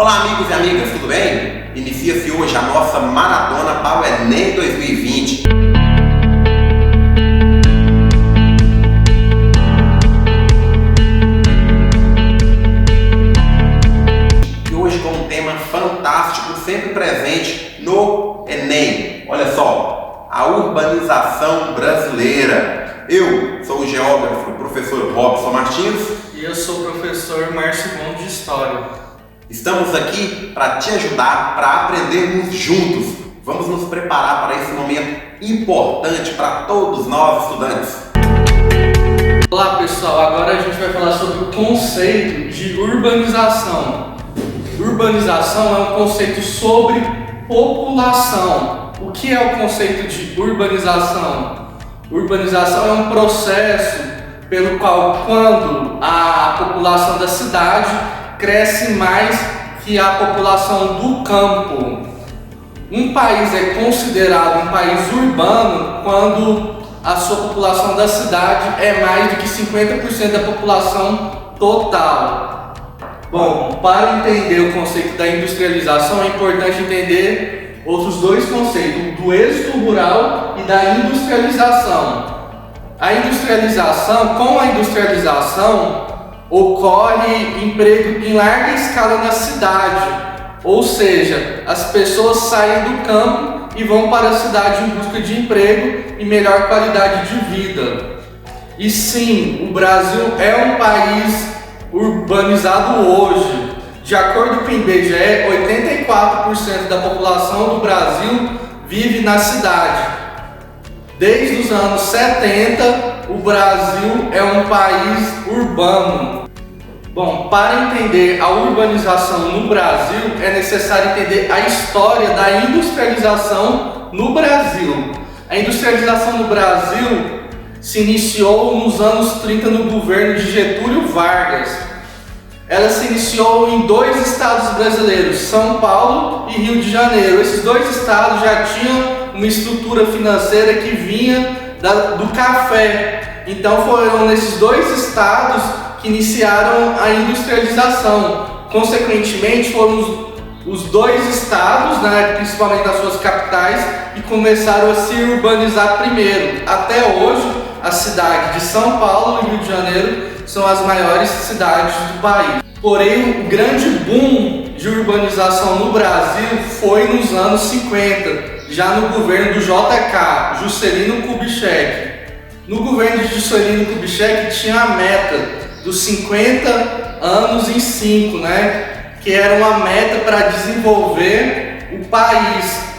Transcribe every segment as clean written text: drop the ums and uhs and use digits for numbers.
Olá amigos e amigas, tudo bem? Inicia-se hoje a nossa maratona para o Enem 2020. E hoje com um tema fantástico, sempre presente no Enem. Olha só, a urbanização brasileira. Eu sou o geógrafo, professor Robson Martins. E eu sou o professor Márcio Gomes de História. Estamos aqui para te ajudar, para aprendermos juntos. Vamos nos preparar para esse momento importante para todos nós estudantes. Olá pessoal, agora a gente vai falar sobre o conceito de urbanização. Urbanização é um conceito sobre população. O que é o conceito de urbanização? Urbanização é um processo pelo qual, quando a população da cidade cresce mais que a população do campo. Um país é considerado um país urbano quando a sua população da cidade é mais do que 50% da população total. Bom, para entender o conceito da industrialização é importante entender outros dois conceitos, do êxodo rural e da industrialização. Com a industrialização, ocorre emprego em larga escala na cidade, ou seja, as pessoas saem do campo e vão para a cidade em busca de emprego e melhor qualidade de vida. E sim, o Brasil é um país urbanizado hoje. De acordo com o IBGE, 84% da população do Brasil vive na cidade. Desde os anos 70, o Brasil é um país urbano. Bom, para entender a urbanização no Brasil, é necessário entender a história da industrialização no Brasil. A industrialização no Brasil se iniciou nos anos 30 no governo de Getúlio Vargas. Ela se iniciou em dois estados brasileiros, São Paulo e Rio de Janeiro. Esses dois estados já tinham uma estrutura financeira que vinha do café. Então foram nesses dois estados que iniciaram a industrialização. Consequentemente, foram os dois estados, principalmente nas suas capitais, que começaram a se urbanizar primeiro. Até hoje, a cidade de São Paulo e Rio de Janeiro são as maiores cidades do país. Porém, o grande boom de urbanização no Brasil foi nos anos 50, já no governo do JK, Juscelino Kubitschek. No governo de Juscelino Kubitschek tinha a meta dos 50 anos em 5, que era uma meta para desenvolver o país.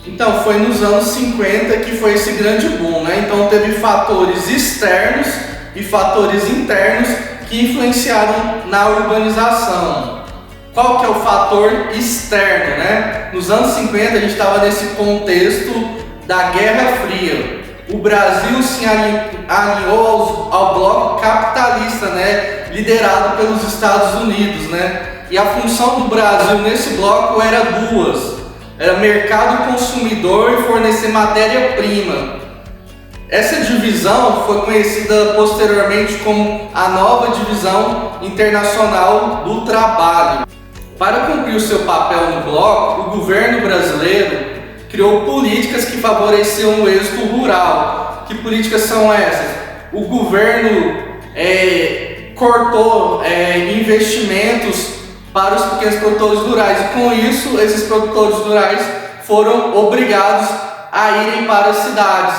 Então foi nos anos 50 que foi esse grande boom, Então teve fatores externos e fatores internos que influenciaram na urbanização. Qual que é o fator externo, Nos anos 50 a gente estava nesse contexto da Guerra Fria. O Brasil se alinhou ao bloco capitalista, liderado pelos Estados Unidos, E a função do Brasil nesse bloco era duas: era mercado consumidor e fornecer matéria-prima. Essa divisão foi conhecida posteriormente como a nova divisão internacional do trabalho. Para cumprir o seu papel no bloco, o governo brasileiro criou políticas que favoreciam o êxodo rural. Que políticas são essas? O governo cortou investimentos para os pequenos produtores rurais e com isso esses produtores rurais foram obrigados a irem para as cidades,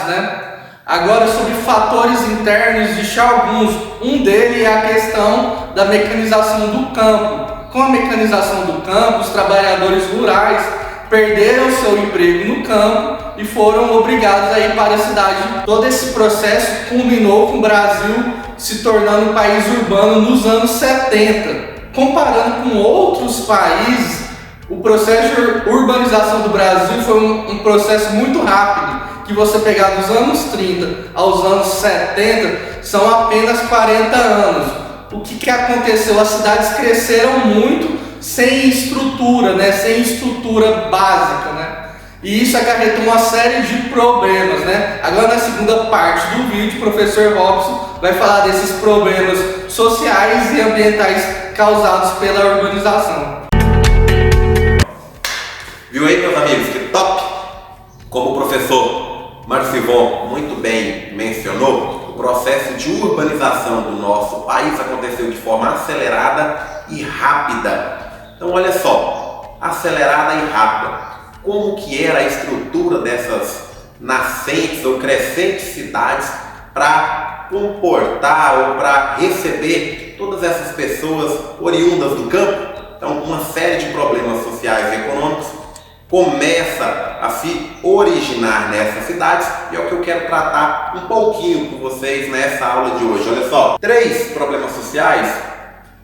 Agora, sobre fatores internos, existem alguns. Um deles é a questão da mecanização do campo. Com a mecanização do campo, os trabalhadores rurais perderam seu emprego no campo e foram obrigados a ir para a cidade. Todo esse processo culminou com o Brasil se tornando um país urbano nos anos 70. Comparando com outros países, o processo de urbanização do Brasil foi um processo muito rápido, que você pegar dos anos 30 aos anos 70, são apenas 40 anos. O que aconteceu? As cidades cresceram muito sem estrutura, sem estrutura básica, E isso acarretou uma série de problemas, Agora na segunda parte do vídeo, o professor Robson vai falar desses problemas sociais e ambientais causados pela urbanização. Ivon muito bem mencionou, o processo de urbanização do nosso país aconteceu de forma acelerada e rápida. Então olha só, acelerada e rápida. Como que era a estrutura dessas nascentes ou crescentes cidades para comportar ou para receber todas essas pessoas oriundas do campo? Então uma série de problemas sociais e econômicos começa a se originar nessas cidades e é o que eu quero tratar um pouquinho com vocês nessa aula de hoje. Olha só, 3 problemas sociais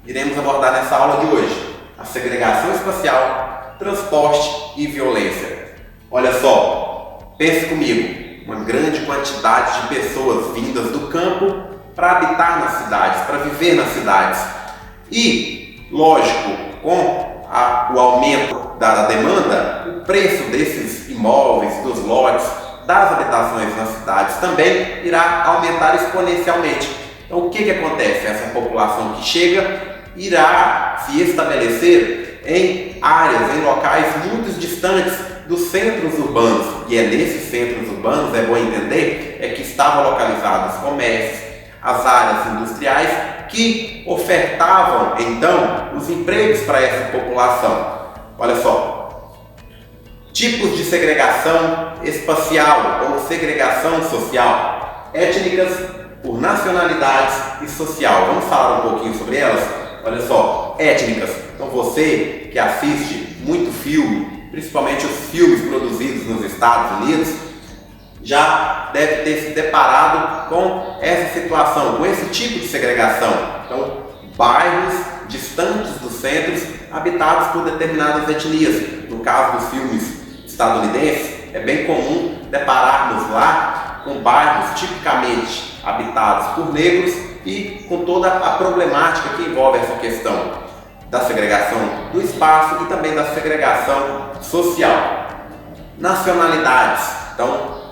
iremos abordar nessa aula de hoje: a segregação espacial, transporte e violência. Olha só, pense comigo, uma grande quantidade de pessoas vindas do campo para habitar nas cidades, para viver nas cidades. E, lógico, com o aumento da demanda, o preço desses imóveis, dos lotes, das habitações nas cidades também irá aumentar exponencialmente. Então o que acontece? Essa população que chega irá se estabelecer em áreas, em locais muito distantes dos centros urbanos. E é nesses centros urbanos, é bom entender, é que estavam localizados os comércios, as áreas industriais que ofertavam então os empregos para essa população. Olha só, tipos de segregação espacial ou segregação social: étnicas, por nacionalidades e social. Vamos falar um pouquinho sobre elas? Olha só, étnicas. Então você que assiste muito filme, principalmente os filmes produzidos nos Estados Unidos, já deve ter se deparado com essa situação, com esse tipo de segregação. Então, bairros distantes dos centros, habitados por determinadas etnias. No caso dos filmes estadunidenses, é bem comum depararmos lá com bairros tipicamente habitados por negros e com toda a problemática que envolve essa questão da segregação do espaço e também da segregação social. Nacionalidades. Então,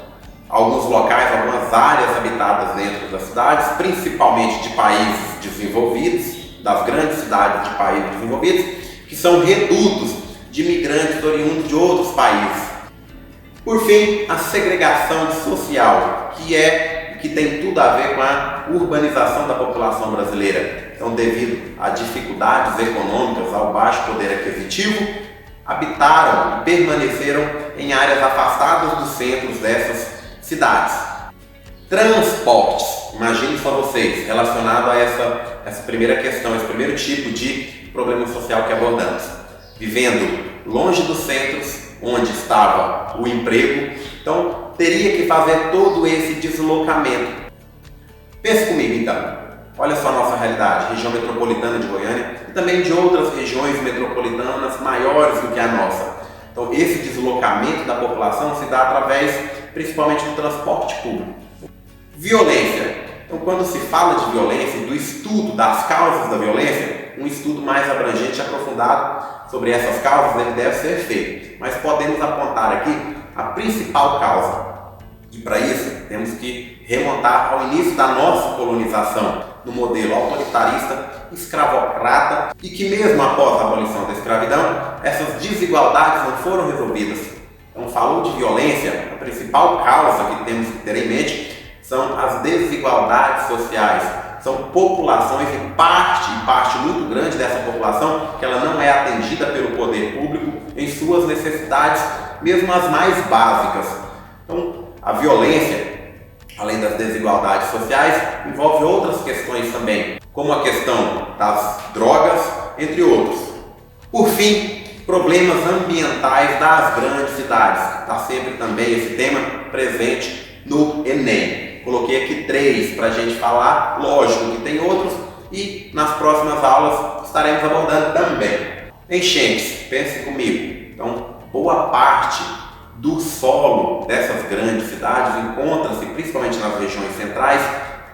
alguns locais, algumas áreas habitadas dentro das cidades, principalmente de países desenvolvidos, das grandes cidades de países desenvolvidos, que são redutos de imigrantes oriundos de outros países. Por fim, a segregação social, que tem tudo a ver com a urbanização da população brasileira. Então, devido a dificuldades econômicas, ao baixo poder aquisitivo, habitaram e permaneceram em áreas afastadas dos centros dessas cidades. Transportes, imagine só vocês, relacionado a essa primeira questão, esse primeiro tipo de problema social que abordamos. Vivendo longe dos centros onde estava o emprego, então teria que fazer todo esse deslocamento. Pense comigo então, olha só a nossa realidade, região metropolitana de Goiânia e também de outras regiões metropolitanas maiores do que a nossa. Então esse deslocamento da população se dá através principalmente do transporte público. Violência. Então quando se fala de violência, do estudo das causas da violência, um estudo mais abrangente e aprofundado sobre essas causas ele deve ser feito. Mas podemos apontar aqui a principal causa. E para isso temos que remontar ao início da nossa colonização, no modelo autoritarista, escravocrata, e que mesmo após a abolição da escravidão, essas desigualdades não foram resolvidas. Então, falou de violência, a principal causa que temos que ter em mente são as desigualdades sociais. São populações e parte muito grande dessa população que ela não é atendida pelo poder público em suas necessidades, mesmo as mais básicas. Então, a violência, além das desigualdades sociais, envolve outras questões também, como a questão das drogas, entre outros. Por fim, problemas ambientais das grandes cidades. Está sempre também esse tema presente no Enem. Coloquei aqui 3 para a gente falar, lógico que tem outros, e nas próximas aulas estaremos abordando também. Enchentes, pense comigo. Então, boa parte do solo dessas grandes cidades encontra-se, principalmente nas regiões centrais,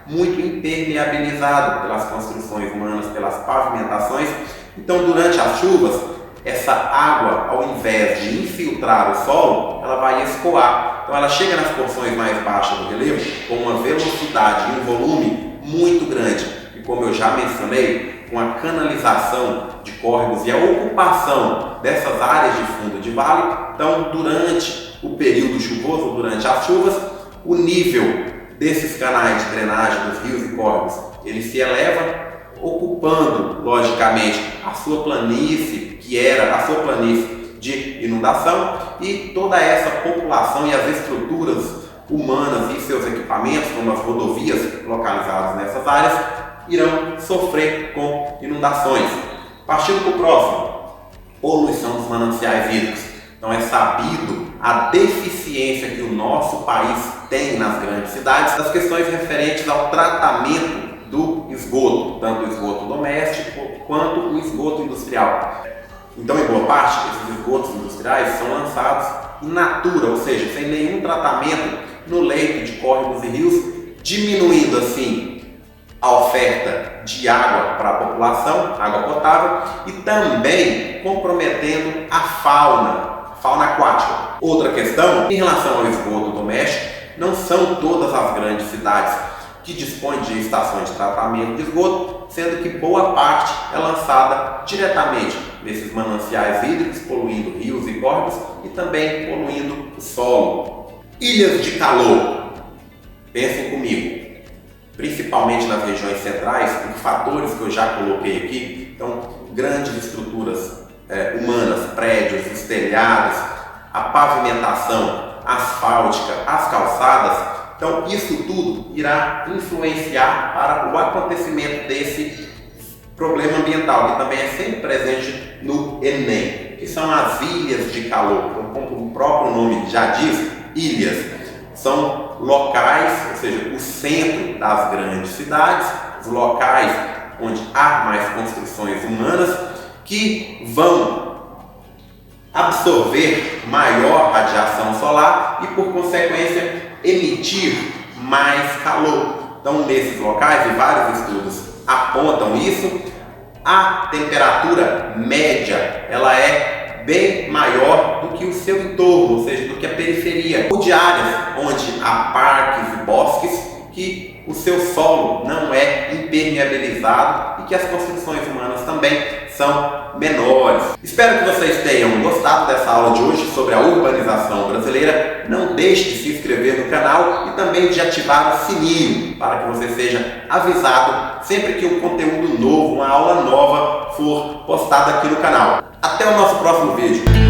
muito impermeabilizado pelas construções humanas, pelas pavimentações. Então, durante as chuvas, essa água, ao invés de infiltrar o solo, ela vai escoar. Então ela chega nas porções mais baixas do relevo com uma velocidade e um volume muito grande. E como eu já mencionei, com a canalização de córregos e a ocupação dessas áreas de fundo de vale, então durante o período chuvoso, durante as chuvas, o nível desses canais de drenagem dos rios e córregos, ele se eleva, ocupando, logicamente, a sua planície, que era a sua planície de inundação, e toda essa população e as estruturas humanas e seus equipamentos, como as rodovias localizadas nessas áreas, irão sofrer com inundações. Partindo para o próximo, poluição dos mananciais hídricos. Então é sabido a deficiência que o nosso país tem nas grandes cidades das questões referentes ao tratamento do esgoto, tanto o esgoto doméstico quanto o esgoto industrial. Então, em boa parte, esses esgotos industriais são lançados in natura, ou seja, sem nenhum tratamento no leito de córregos e rios, diminuindo assim a oferta de água para a população, água potável, e também comprometendo a fauna aquática. Outra questão, em relação ao esgoto doméstico, não são todas as grandes cidades que dispõem de estações de tratamento de esgoto, sendo que boa parte é lançada diretamente nesses mananciais hídricos, poluindo rios e córregos e também poluindo o solo. Ilhas de calor. Pensem comigo, principalmente nas regiões centrais, por fatores que eu já coloquei aqui. Então, grandes estruturas humanas, prédios, os telhados, a pavimentação asfáltica, as calçadas. Então, isso tudo irá influenciar para o acontecimento desse problema ambiental, que também é sempre presente no Enem, que são as ilhas de calor. Então, como o próprio nome já diz, ilhas são locais, ou seja, o centro das grandes cidades, os locais onde há mais construções humanas, que vão absorver maior radiação solar e, por consequência, emitir mais calor. Então, nesses locais, e vários estudos apontam isso, a temperatura média ela é bem maior do que o seu entorno, ou seja, do que a periferia, ou de áreas onde há parques e bosques, que o seu solo não é impermeabilizado e que as construções humanas também são menores. Espero que vocês tenham gostado dessa aula de hoje sobre a urbanização brasileira. Não deixe de se inscrever no canal e também de ativar o sininho para que você seja avisado sempre que um conteúdo novo, uma aula nova for postada aqui no canal. Até o nosso próximo vídeo.